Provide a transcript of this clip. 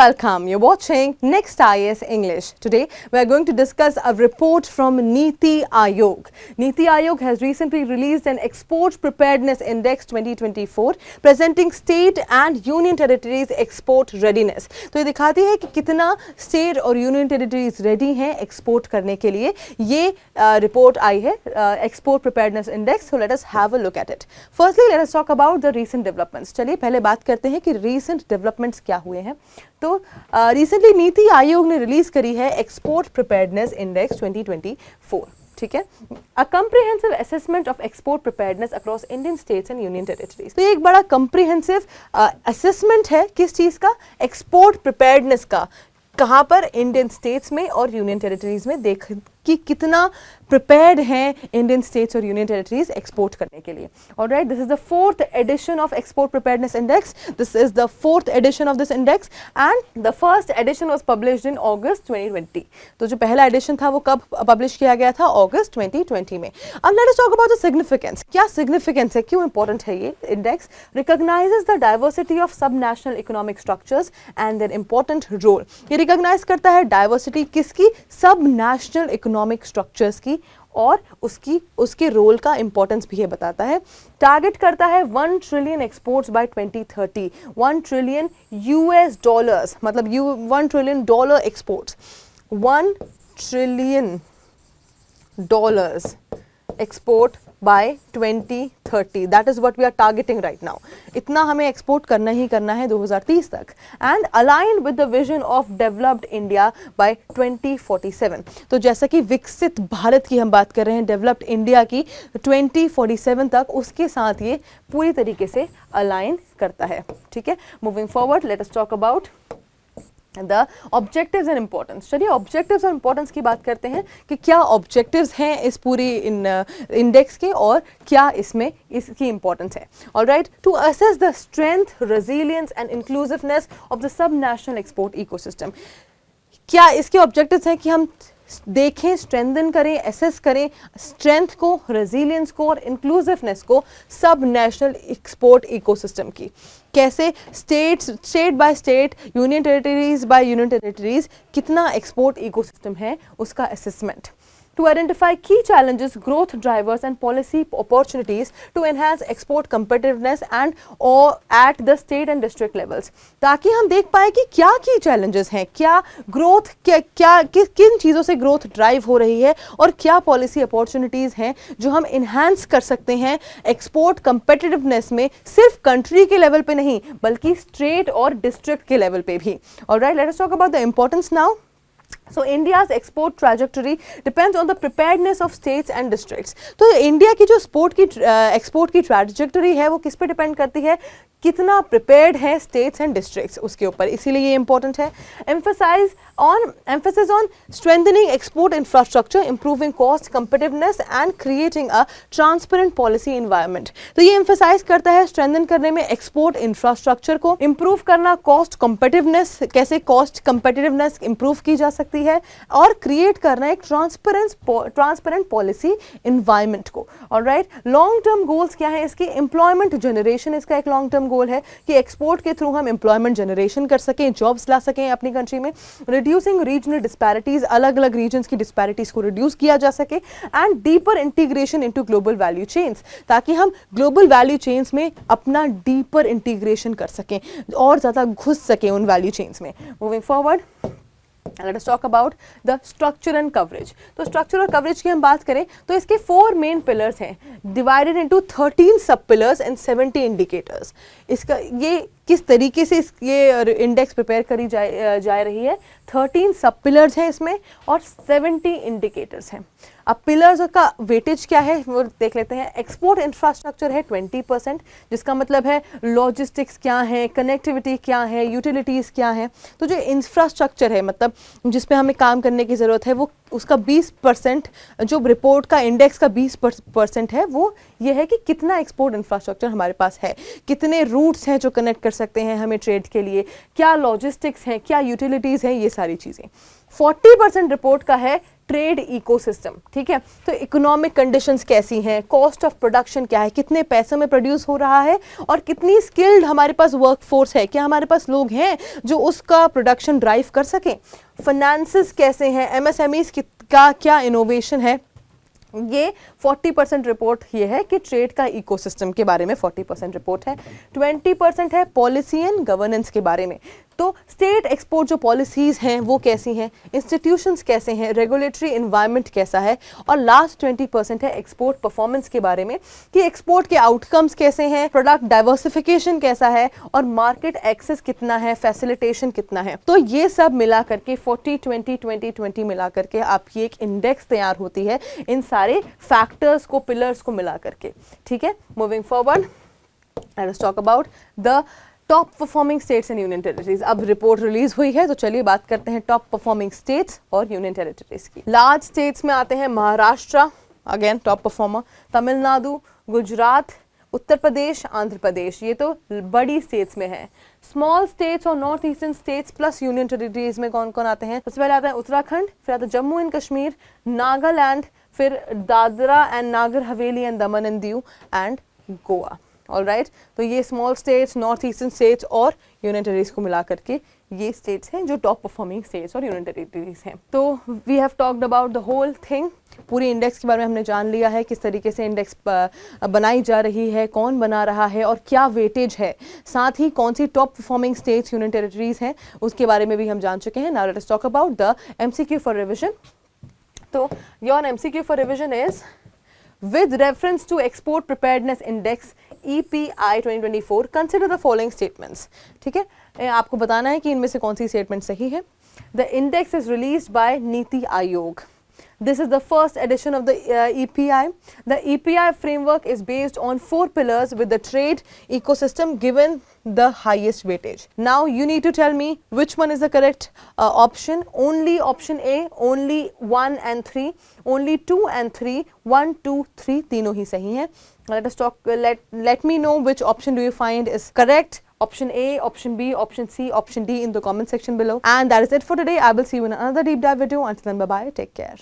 welcome. You're watching Next IS English. Today, we are going to discuss a report from Niti Aayog. Niti Aayog has recently released an Export Preparedness Index 2024 presenting state and union territories export readiness. तो ये दिखाती है कि कितना state और union territories ready हैं export करने के लिए. ये report आई है Export Preparedness Index. So let us have a look at it. Firstly, let us talk about the recent developments. चलिए पहले बात करते हैं कि recent developments क्या हुए हैं. तो रिसेंटली नीति आयोग ने रिलीज करी है एक्सपोर्ट प्रिपेयर्डनेस इंडेक्स 2024. ठीक है, a comprehensive assessment of export preparedness across Indian states and union territories. तो ये एक बड़ा कम्प्रिहेंसिव असेसमेंट है किस चीज का, एक्सपोर्ट प्रिपेयर्डनेस का. कहाँ पर, इंडियन स्टेट्स में और यूनियन टेरिटरीज में, देख कि कितना प्रिपेयर्ड हैं इंडियन स्टेट्स और यूनियन टेरिटरीज एक्सपोर्ट करने के लिए. Alright, this is the 4th edition of export preparedness index. This is the 4th edition of this index and the first edition was published in August 2020. तो जो पहला addition था वो कब पब्लिश किया गया था, अगस्त 2020 में. अब let us talk about the significance. क्या सिग्निफिकेंस है, क्यों इंपॉर्टेंट है ये index? Recognises the diversity of sub national economic structures and their important role. ये रिकॉग्नाइज करता है डाइवर्सिटी किसकी, सब नेशनल इकोनॉमिक स्ट्रक्चर्स की, और उसके रोल का इंपॉर्टेंस भी ये बताता है. टारगेट करता है 1 trillion exports by 2030. 1 trillion US dollars, मतलब 1 trillion dollar exports. 1 trillion dollars export by 2030. That is what we are targeting right now. इतना हमें एक्सपोर्ट करना ही करना है 2030 तक. And aligned with the vision of developed India by 2047. तो जैसा कि विकसित भारत की हम बात कर रहे हैं, डेवलप्ड इंडिया की 2047 तक, उसके साथ ये पूरी तरीके से अलाइन करता है. ठीक है, moving forward, let us talk about the objectives and importance. चलिए ऑब्जेक्टिव्स और इम्पोर्टेंस की बात करते हैं कि क्या ऑब्जेक्टिव्स हैं इस पूरी इंडेक्स के और क्या इसमें इसकी इंपॉर्टेंस है. Alright, to assess the strength, resilience and inclusiveness of the subnational export ecosystem. क्या इसके ऑब्जेक्टिव्स हैं कि हम देखें, स्ट्रेंथन करें, एसेस करें स्ट्रेंथ को, रेजिलियंस को और इंक्लूसिवनेस को सब नेशनल एक्सपोर्ट इकोसिस्टम की. कैसे, state by state, union territories by union territories कितना एक्सपोर्ट इकोसिस्टम है, उसका assessment. To identify key challenges, growth drivers and policy opportunities to enhance export competitiveness and or at the state and district levels. ताकि हम देख पाए कि क्या key challenges हैं, क्या growth, किन चीज़ों से growth drive हो रही है और क्या policy opportunities हैं जो हम enhance कर सकते हैं export competitiveness में, सिर्फ country के level पे नहीं बल्कि state और district के level पे भी. Alright, let us talk about the importance now. So India's export trajectory depends on the preparedness of states and districts. तो इंडिया की जो एक्सपोर्ट की ट्रैजेक्टरी है वो किस पे डिपेंड करती है, कितना प्रिपेयर्ड है स्टेट्स एंड डिस्ट्रिक्ट्स उसके ऊपर. इसीलिए ये इंपॉर्टेंट है. Emphasis on strengthening export infrastructure, improving cost competitiveness and creating a transparent policy environment. तो ये एम्फेसाइज करता है स्ट्रेंथन करने में एक्सपोर्ट इंफ्रास्ट्रक्चर को, इंप्रूव करना कॉस्ट कंपिटिटिवनेस, कैसे कॉस्ट कंपिटिटिवनेस इंप्रूव की जा सकती है, और क्रिएट करना एक ट्रांसपेरेंट पॉलिसी एनवायरनमेंट को. ऑलराइट, लॉन्ग टर्म गोल्स क्या है इसके, एम्प्लॉयमेंट जनरेशन इसका एक लॉन्ग टर्म गोल है कि एक्सपोर्ट के थ्रू हम एम्प्लॉयमेंट जनरेशन कर सकें, जॉब्स ला सकें अपनी कंट्री में. रिड्यूसिंग रीजनल डिस्पैरिटीज, अलग अलग रीजन्स की डिस्पैरिटीज को रिड्यूस किया जा सके. And deeper integration into global value chains, ताकि हम ग्लोबल वैल्यू चेन्स में अपना डीपर इंटीग्रेशन कर सकें और ज़्यादा घुस सकें उन वैल्यू चेन्स में. Moving forward, let us talk about the structure and coverage. तो structure और coverage की हम बात करें तो इसके 4 main pillars हैं, divided into 13 sub pillars and 70 indicators. इसका ये किस तरीके से ये इंडेक्स प्रिपेयर करी जा रही है. 13 सब पिलर्स हैं इसमें और 70 इंडिकेटर्स हैं. अब पिलर्स का वेटेज क्या है वो देख लेते हैं. एक्सपोर्ट इंफ्रास्ट्रक्चर है 20%, जिसका मतलब है लॉजिस्टिक्स क्या है, कनेक्टिविटी क्या है, यूटिलिटीज़ क्या है. तो जो इंफ्रास्ट्रक्चर है, मतलब जिस पे हमें काम करने की ज़रूरत है, वो उसका 20%, जो रिपोर्ट का इंडेक्स का 20% है, वो ये है कि कितना एक्सपोर्ट इंफ्रास्ट्रक्चर हमारे पास है, कितने रूट्स हैं जो कनेक्ट कर सकते हैं हमें ट्रेड के लिए, क्या लॉजिस्टिक्स हैं, क्या यूटिलिटीज़ हैं, ये सारी चीज़ें. 40% रिपोर्ट का है ट्रेड इकोसिस्टम, ठीक है। तो इकोनॉमिक कंडीशंस कैसी हैं, कॉस्ट ऑफ प्रोडक्शन क्या है, कितने पैसों में प्रोड्यूस हो रहा है और कितनी स्किल्ड हमारे पास वर्क फोर्स है, क्या हमारे पास लोग हैं जो उसका प्रोडक्शन ड्राइव कर सकें, फाइनेंसेस कैसे हैं, एमएसएमईज का क्या इनोवेशन है। ये 40% रिपोर्ट ये है कि ट्रेड का इकोसिस्टम के बारे में 40% रिपोर्ट है, 20% है पॉलिसी एंड गवर्नेंस के बारे में। तो स्टेट एक्सपोर्ट जो पॉलिसीज़ हैं वो कैसी हैं, इंस्टीट्यूशंस कैसे हैं, रेगुलेटरी इन्वायरमेंट कैसा है, और लास्ट 20% है एक्सपोर्ट परफॉर्मेंस के बारे में कि एक्सपोर्ट के आउटकम्स कैसे हैं, प्रोडक्ट डाइवर्सिफिकेशन कैसा है और मार्केट एक्सेस कितना है, फैसिलिटेशन कितना है। तो ये सब मिला करके 40-20-20-20 मिला करके आपकी एक इंडेक्स तैयार होती है इन सारे फैक्टर्स को, पिलर्स को मिला करके, ठीक है। Moving forward, let us talk about the top performing states and union territories. अब रिपोर्ट रिलीज हुई है तो चलिए बात करते हैं टॉप परफॉर्मिंग स्टेट्स और यूनियन टेरिटरीज की। लार्ज स्टेट्स में आते हैं Maharashtra, again top performer, Tamil Nadu, Gujarat, Uttar Pradesh, Andhra Pradesh, ये तो बड़ी स्टेट्स में है। स्मॉल स्टेट्स और north eastern states plus union territories में कौन कौन आते हैं? सबसे पहले आता है उत्तराखंड, फिर आता है जम्मू एंड कश्मीर, नागालैंड, फिर दादरा एंड नागर Haveli and Daman and Diu and Goa. All right, तो ये small states, north eastern states और यूनियन टेरिटरीज को मिला करके ये स्टेट्स हैं जो टॉप परफॉर्मिंग स्टेट्स और यूनियन टेरिटरीज हैं। तो we have talked about the whole thing, पूरी इंडेक्स के बारे में हमने जान लिया है, किस तरीके से इंडेक्स बनाई जा रही है, कौन बना रहा है और क्या वेटेज है, साथ ही कौन सी top performing states union territories हैं उसके बारे में भी हम जान चुके हैं। Now let us talk about the MCQ for revision. तो your MCQ for revision is with reference to export preparedness index EPI 2024 consider the following statements, ठीक है। आपको बताना है कि इनमें से कौन सी स्टेटमेंट सही है। The index is released by NITI Aayog. This is the first edition of the EPI. The EPI framework is based on 4 pillars with the trade ecosystem given the highest weightage. Now you need to tell me which one is the correct option. Only option A, only 1 and 3, only 2 and 3, 1, 2, 3 तीनों ही सही हैं. Let us talk. Let me know which option do you find is correct. Option A, option B, option C, option D in the comment section below. And that is it for today. I will see you in another deep dive video. Until then, bye bye. Take care.